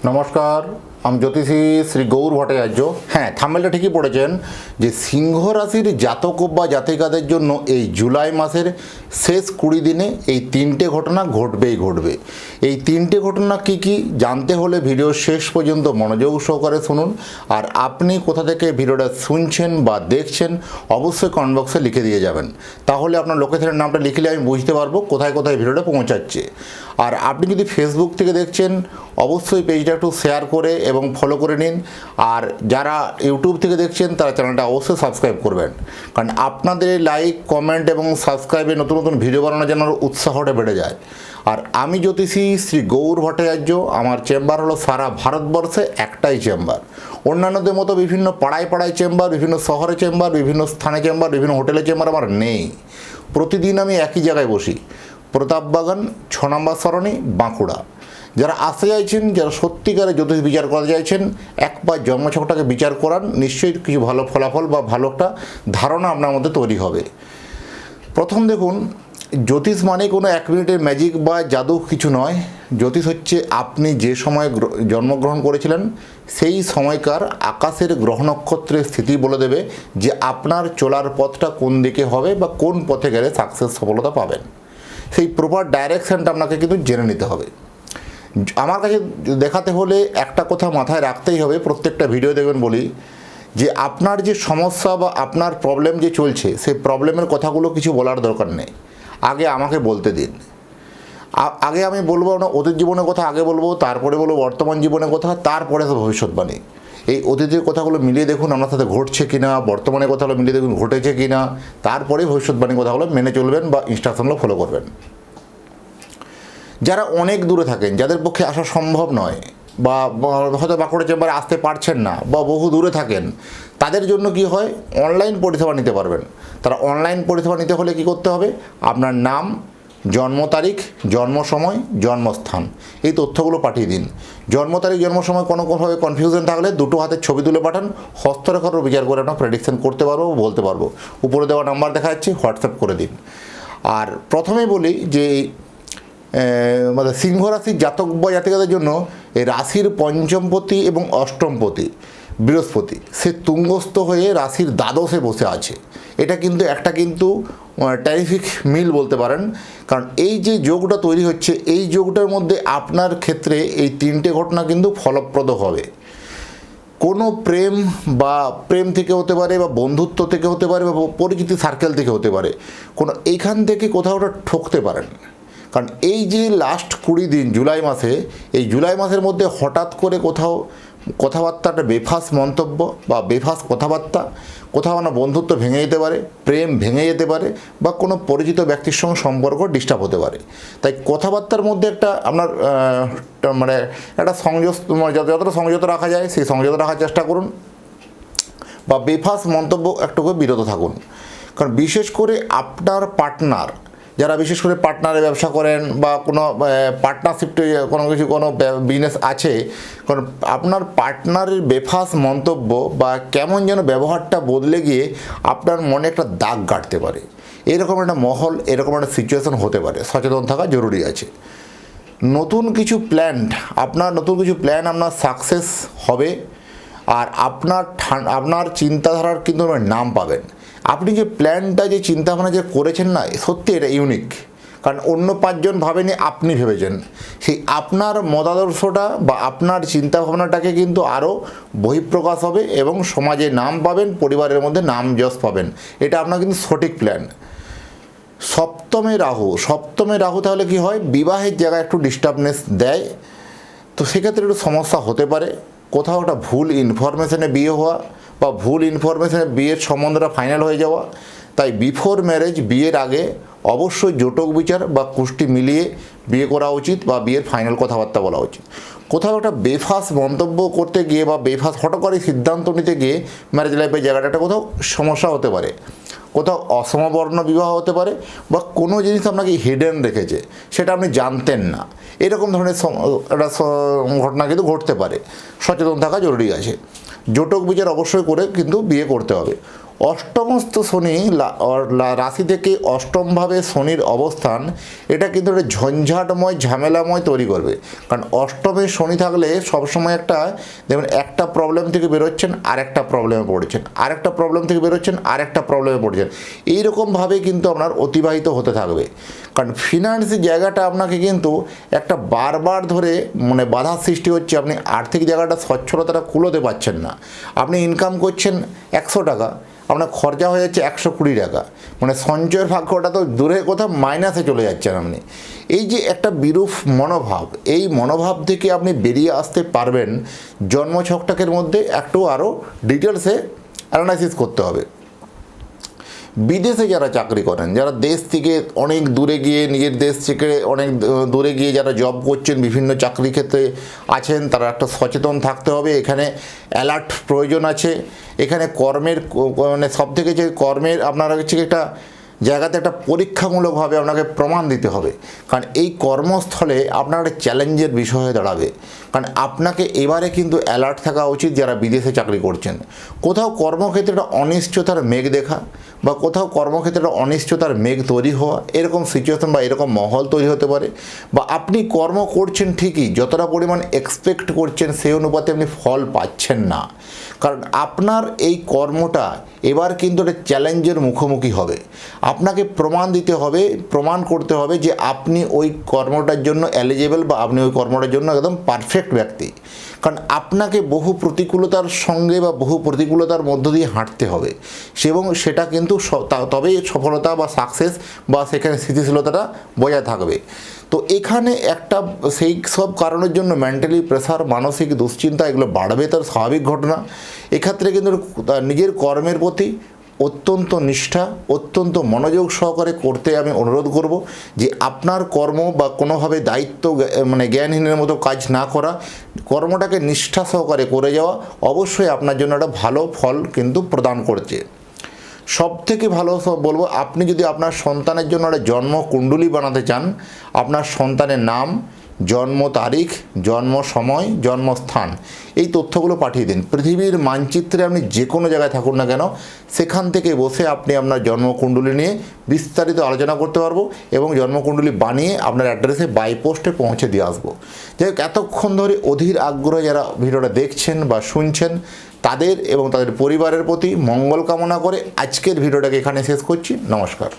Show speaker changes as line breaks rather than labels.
নমস্কার, আমি জ্যোতিষী শ্রী গৌর ভট্টাচার্য। হ্যাঁ, থাম্বনেলটা ঠিকই পড়েছেন যে সিংহ রাশির জাতক বা জাতিকাদের জন্য এই জুলাই মাসের শেষ 20 দিনে এই তিনটে ঘটনা ঘটবে। এই তিনটে ঘটনা কি কি জানতে হলে ভিডিও শেষ পর্যন্ত মনোযোগ সহকারে শুনুন। আর আপনি কোথা থেকে ভিডিওটা শুনছেন বা দেখছেন অবশ্যই কমেন্ট বক্সে লিখে দিয়ে যাবেন, তাহলে আপনার লোকেশনের নামটা লিখলে আমি বুঝতে পারবো কোথায় কোথায় ভিডিওটা পৌঁছাচ্ছে। আর আপনি যদি ফেসবুক থেকে দেখছেন অবশ্যই পেজটা একটু শেয়ার করে এবং ফলো করে নিন। আর যারা ইউটিউব থেকে দেখছেন তারা চ্যানেলটা অবশ্যই সাবস্ক্রাইব করবেন, কারণ আপনাদের লাইক, কমেন্ট এবং সাবস্ক্রাইবে নতুন নতুন ভিডিও বানানোর জন্য উৎসাহটা বেড়ে যায়। আর আমি জ্যোতিষী শ্রী গৌর ভট্টাচার্য, আমার চেম্বার হলো সারা ভারতবর্ষে একটাই চেম্বার। অন্যান্যদের মতো বিভিন্ন পাড়ায় পাড়ায় চেম্বার, বিভিন্ন শহরে চেম্বার, বিভিন্ন স্থানে চেম্বার, বিভিন্ন হোটেলে চেম্বার আমার নেই। প্রতিদিন আমি একই জায়গায় বসি, প্রতাপবাগান 6 নম্বর সরণি, বাঁকুড়া। যারা আসতে চাইছেন, যারা সত্যিকারে জ্যোতিষ বিচার করতে চাইছেন, একবার জন্মছকটাকে বিচার করান, নিশ্চয়ই কিছু ভালো ফলাফল বা ভালো একটা ধারণা আপনার মধ্যে তৈরি হবে। প্রথম দেখুন, জ্যোতিষ মানে কোনো 1 মিনিটের ম্যাজিক বা জাদু কিছু নয়। জ্যোতিষ হচ্ছে আপনি যে সময় জন্মগ্রহণ করেছিলেন সেই সময়কার আকাশের গ্রহ নক্ষত্রের স্থিতি বলে দেবে যে আপনার চলার পথটা কোন দিকে হবে বা কোন পথে গেলে সাকসেস সফলতা পাবেন। সেই প্রপার ডাইরেকশানটা আপনাকে কিন্তু জেনে নিতে হবে। আমার কাছে দেখাতে হলে একটা কথা মাথায় রাখতেই হবে, প্রত্যেকটা ভিডিও দেখবেন বলি যে আপনার যে সমস্যা বা আপনার প্রবলেম যে চলছে সেই প্রবলেমের কথাগুলো কিছু বলার দরকার নেই, আগে আমাকে বলতে দিন। আগে আমি বলবো না অতীত জীবনের কথা, আগে বলবো, তারপরে বলবো বর্তমান জীবনের কথা, তারপরে তো ভবিষ্যৎবাণী। এই অতীতের কথাগুলো মিলিয়ে দেখুন আপনার সাথে ঘটছে কিনা, বর্তমানের কথাগুলো মিলিয়ে দেখুন ঘটেছে কিনা, তারপরে ভবিষ্যৎবাণীর কথাগুলো মেনে চলবেন বা ইনস্ট্রাকশনগুলো ফলো করবেন। যারা অনেক দূরে থাকেন, যাদের পক্ষে আসা সম্ভব নয় বা হয়তো বাঁকুড়া চেম্বারে আসতে পারছেন না বা বহু দূরে থাকেন, তাদের জন্য কি হয়, অনলাইন পরিষেবা নিতে পারবেন। তারা অনলাইন পরিষেবা নিতে হলে কি করতে হবে, আপনার নাম, জন্ম তারিখ, জন্ম সময়, জন্মস্থান, এই তথ্যগুলো পাঠিয়ে দিন। জন্ম তারিখ, জন্ম সময় কোনোভাবে কনফিউশন থাকলে দুটো হাতের ছবি তুলে পাঠান, হস্তরেখারও বিচার করে আমরা প্রেডিকশন করতে পারবো, বলতে পারবো। উপরে দেওয়া নাম্বার দেখা যাচ্ছে, হোয়াটসঅ্যাপ করে দিন। আর প্রথমেই বলি যে মানে সিংহ রাশির জাতক বা জাতিকাদের জন্য এই রাশির পঞ্চমপতি এবং অষ্টমপতি বৃহস্পতি সে তুঙ্গস্থ হয়ে রাশির দ্বাদশে বসে আছে। এটা কিন্তু একটা ট্যারিফিক মিল বলতে পারেন, কারণ এই যে যোগটা তৈরি হচ্ছে এই যোগটার মধ্যে আপনার ক্ষেত্রে এই তিনটে ঘটনা কিন্তু ফলপ্রদ হবে। কোনো প্রেম থেকে হতে পারে বা বন্ধুত্ব থেকে হতে পারে বা পরিচিতি সার্কেল থেকে হতে পারে, কোনো এইখান থেকে কোথাও ওটা ঠকতে পারেন। কারণ এই যে লাস্ট 20 দিন জুলাই মাসে, এই জুলাই মাসের মধ্যে হঠাৎ করে কোথাও কথাবার্তাটা বেফাস মন্তব্য বা বেফাস কথাবার্তা, কোথাও না বন্ধুত্ব ভেঙে যেতে পারে, প্রেম ভেঙে যেতে পারে বা কোনো পরিচিত ব্যক্তির সঙ্গে সম্পর্ক ডিস্টার্ব হতে পারে। তাই কথাবার্তার মধ্যে একটা আপনার মানে একটা যতটা সংযত রাখা যায় সেই সংযত রাখার চেষ্টা করুন, বা বেফাস মন্তব্য একটু বিরত থাকুন। কারণ বিশেষ করে আপনার পার্টনার, যারা বিশেষ করে পার্টনারে ব্যবসা করেন বা কোনো পার্টনারশিপে কোনো বিজনেস আছে, কারণ আপনার পার্টনারের বেফাস মন্তব্য বা কেমন যেন ব্যবহারটা বদলে গিয়ে আপনার মনে একটা দাগ কাটতে পারে। এরকম একটা মহল, এরকম একটা সিচুয়েশন হতে পারে, সচেতন থাকা জরুরি আছে। নতুন কিছু প্ল্যান আপনার সাকসেস হবে। আর আপনার চিন্তাধারার কিন্তু নাম পাবেন। আপনি যে প্ল্যানটা, যে চিন্তাভাবনা যে করেছেন না, সত্যি এটা ইউনিক। কারণ অন্য 5 জন ভাবেনি, আপনি ভেবেছেন। সেই আপনার মতাদর্শটা বা আপনার চিন্তাভাবনাটাকে কিন্তু আরও বহিঃপ্রকাশ হবে এবং সমাজে নাম পাবেন, পরিবারের মধ্যে নাম যশ পাবেন। এটা আপনার কিন্তু সঠিক প্ল্যান। সপ্তমে রাহু তাহলে কি হয়, বিবাহের জায়গায় একটু ডিস্টার্বনেস দেয়। তো সেক্ষেত্রে একটু সমস্যা হতে পারে। কোথাও একটা ভুল ইনফরমেশনে বিয়ে হওয়া বা ভুল ইনফরমেশনে বিয়ের সম্বন্ধটা ফাইনাল হয়ে যাওয়া। তাই বিফোর ম্যারেজ, বিয়ের আগে অবশ্যই জটক বিচার বা কুষ্টি মিলিয়ে বিয়ে করা উচিত বা বিয়ের ফাইনাল কথাবার্তা বলা উচিত। কোথাও একটা বেফাস মন্তব্য করতে গিয়ে বা বেফাস হঠকারী সিদ্ধান্ত নিতে গিয়ে ম্যারেজ লাইফের জায়গাটা কোথাও সমস্যা হতে পারে। কোথাও অসমবর্ণ বিবাহ হতে পারে বা কোনো জিনিস আপনাকে হিডেন রেখেছে, সেটা আপনি জানতেন না, এরকম ধরনের একটা ঘটনা কিন্তু ঘটতে পারে। সচেতন থাকা জরুরি আছে। জটক বিচার অবশ্যই করে কিন্তু বিয়ে করতে হবে। অষ্টমস্থ শনি রাশি থেকে অষ্টমভাবে শনির অবস্থান, এটা কিন্তু একটা ঝঞ্ঝাটময় ঝামেলাময় তৈরি করবে। কারণ অষ্টমে শনি থাকলে সবসময় একটা দেখবেন, একটা প্রবলেম থেকে বেরোচ্ছেন আরেকটা প্রবলেমে পড়ছেন, আরেকটা প্রবলেম থেকে বেরোচ্ছেন আরেকটা প্রবলেমে পড়ছেন, এইরকমভাবে কিন্তু আপনার অতিবাহিত হতে থাকবে। কারণ ফিনান্সের জায়গাটা আপনাকে কিন্তু একটা বারবার ধরে মানে বাধার সৃষ্টি হচ্ছে, আপনি আর্থিক জায়গাটা সচ্ছলতাটা কুলোতে পারছেন না। আপনি ইনকাম করছেন 100 টাকা, আপনার খরচা হয়ে যাচ্ছে 120 টাকা, মানে সঞ্চয়ের ভাগ্যটা তো দূরে কোথাও মাইনাসে চলে যাচ্ছেন আপনি। এই যে একটা বিরূপ মনোভাব, এই মনোভাব থেকে আপনি বেরিয়ে আসতে পারবেন জন্মছকটাকের মধ্যে একটু আরও ডিটেলসে অ্যানালাইসিস করতে হবে। বিদেশে যারা চাকরি করেন, যারা দেশ থেকে অনেক দূরে গিয়ে, নিজের দেশ থেকে অনেক দূরে গিয়ে যারা জব করছেন, বিভিন্ন চাকরি ক্ষেত্রে আছেন, তারা একটা সচেতন থাকতে হবে। এখানে অ্যালার্ট প্রয়োজন আছে। এখানে কর্মের মানে সবথেকে যে কর্মের আপনারা হচ্ছে একটা জায়গাতে একটা পরীক্ষামূলকভাবে আপনাকে প্রমাণ দিতে হবে। কারণ এই কর্মস্থলে আপনার একটা চ্যালেঞ্জের বিষয় হয়ে দাঁড়াবে। কারণ আপনাকে এবারে কিন্তু অ্যালার্ট থাকা উচিত যারা বিদেশে চাকরি করছেন। কোথাও কর্মক্ষেত্রে একটা অনিশ্চয়তার মেঘ দেখা, বা কোথাও কর্মক্ষেত্রে একটা অনিশ্চয়তার মেঘ তৈরি হওয়া, এরকম সিচুয়েশন বা এরকম মহল তৈরি হতে পারে। বা আপনি কর্ম করছেন ঠিকই, যতটা পরিমাণ এক্সপেক্ট করছেন সেই অনুপাতে আপনি ফল পাচ্ছেন না। কারণ আপনার এই কর্মটা এবার কিন্তু একটা চ্যালেঞ্জের মুখোমুখি হবে। আপনাকে প্রমাণ দিতে হবে, প্রমাণ করতে হবে যে আপনি ওই কর্মটার জন্য এলিজেবল, বা আপনি ওই কর্মটার জন্য একদম পারফেক্ট ব্যক্তি। কারণ আপনাকে বহু প্রতিকূলতার সঙ্গে বা বহু প্রতিকূলতার মধ্য দিয়ে হাঁটতে হবে, এবং সেটা কিন্তু তবেই সফলতা বা সাকসেস বা সেখানে স্থিতিশীলতাটা বজায় থাকবে। তো এখানে একটা সেই সব কারণের জন্য মেন্টালি প্রেশার, মানসিক দুশ্চিন্তা এগুলো বাড়বে, তার স্বাভাবিক ঘটনা। এক্ষেত্রে কিন্তু নিজের কর্মের প্রতি অত্যন্ত নিষ্ঠা, অত্যন্ত মনোযোগ সহকারে করতে আমি অনুরোধ করব, যে আপনার কর্ম বা কোনোভাবে দায়িত্ব মানে জ্ঞানহীনের মতো কাজ না করা, কর্মটাকে নিষ্ঠা সহকারে করে যাওয়া অবশ্যই আপনার জন্য একটা ভালো ফল কিন্তু প্রদান করছে। সবথেকে ভালো বলবো, আপনি যদি আপনার সন্তানের জন্য একটা জন্ম কুণ্ডলী বানাতে চান, আপনার সন্তানের নাম, জন্ম তারিখ, জন্ম সময়, জন্মস্থান, এই তথ্যগুলো পাঠিয়ে দিন। পৃথিবীর মানচিত্রে আপনি যে কোনো জায়গায় থাকুন না কেন, সেখান থেকে বসে আপনি আপনার জন্মকুণ্ডলী নিয়ে বিস্তারিত আলোচনা করতে পারবো, এবং জন্মকুণ্ডলী বানিয়ে আপনার অ্যাড্রেসে বাই পোস্টে পৌঁছে দিয়ে আসবো। যাই হোক, এতক্ষণ ধরে অধীর আগ্রহে যারা ভিডিওটা দেখছেন বা শুনছেন, তাদের এবং তাদের পরিবারের প্রতি মঙ্গল কামনা করে আজকের ভিডিওটাকে এখানে শেষ করছি। নমস্কার।